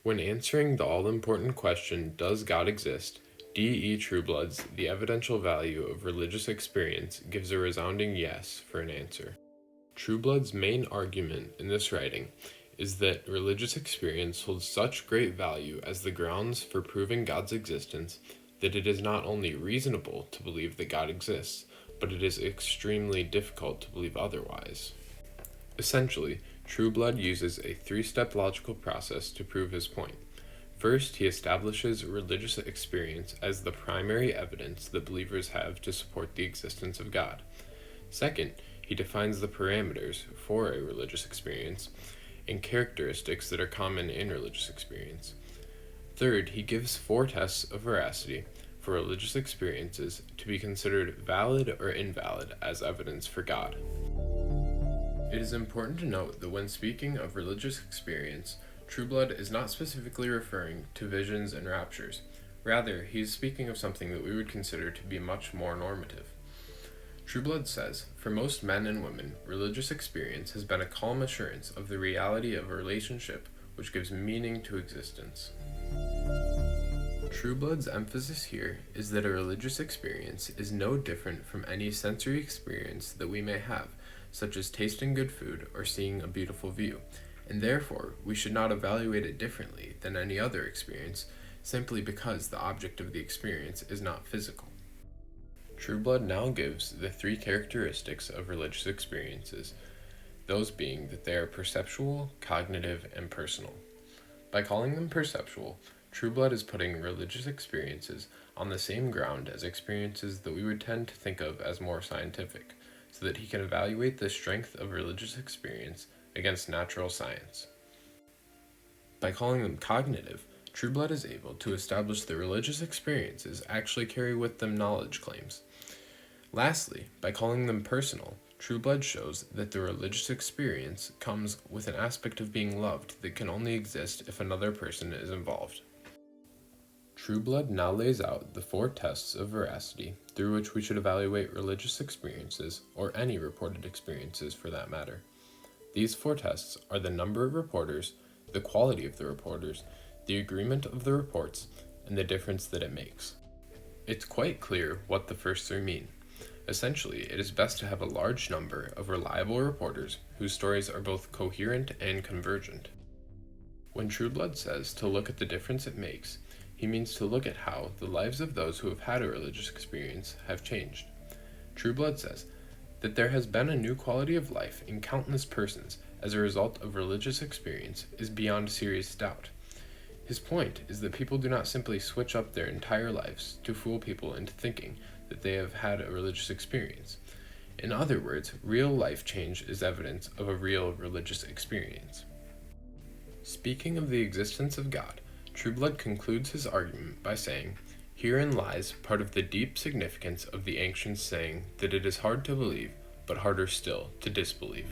When answering the all-important question, does God exist, D.E. Trueblood's The Evidential Value of Religious Experience gives a resounding yes for an answer. Trueblood's main argument in this writing is that religious experience holds such great value as the grounds for proving God's existence that it is not only reasonable to believe that God exists, but it is extremely difficult to believe otherwise. Essentially, Trueblood uses a three-step logical process to prove his point. First, he establishes religious experience as the primary evidence that believers have to support the existence of God. Second, he defines the parameters for a religious experience and characteristics that are common in religious experience. Third, he gives 4 tests of veracity for religious experiences to be considered valid or invalid as evidence for God. It is important to note that when speaking of religious experience, Trueblood is not specifically referring to visions and raptures. Rather, he is speaking of something that we would consider to be much more normative. Trueblood says, for most men and women, religious experience has been a calm assurance of the reality of a relationship which gives meaning to existence. Trueblood's emphasis here is that a religious experience is no different from any sensory experience that we may have, such as tasting good food or seeing a beautiful view, and therefore we should not evaluate it differently than any other experience simply because the object of the experience is not physical. Trueblood now gives the 3 characteristics of religious experiences, those being that they are perceptual, cognitive, and personal. By calling them perceptual, Trueblood is putting religious experiences on the same ground as experiences that we would tend to think of as more scientific, so that he can evaluate the strength of religious experience against natural science. By calling them cognitive, Trueblood is able to establish that religious experiences actually carry with them knowledge claims. Lastly, by calling them personal, Trueblood shows that the religious experience comes with an aspect of being loved that can only exist if another person is involved. Trueblood now lays out the 4 tests of veracity through which we should evaluate religious experiences, or any reported experiences for that matter. These 4 tests are the number of reporters, the quality of the reporters, the agreement of the reports, and the difference that it makes. It's quite clear what the first 3 mean. Essentially, it is best to have a large number of reliable reporters whose stories are both coherent and convergent. When Trueblood says to look at the difference it makes, he means to look at how the lives of those who have had a religious experience have changed. Trueblood says that there has been a new quality of life in countless persons as a result of religious experience is beyond serious doubt. His point is that people do not simply switch up their entire lives to fool people into thinking that they have had a religious experience. In other words, real life change is evidence of a real religious experience. Speaking of the existence of God, Trueblood concludes his argument by saying, herein lies part of the deep significance of the ancient saying that it is hard to believe, but harder still to disbelieve.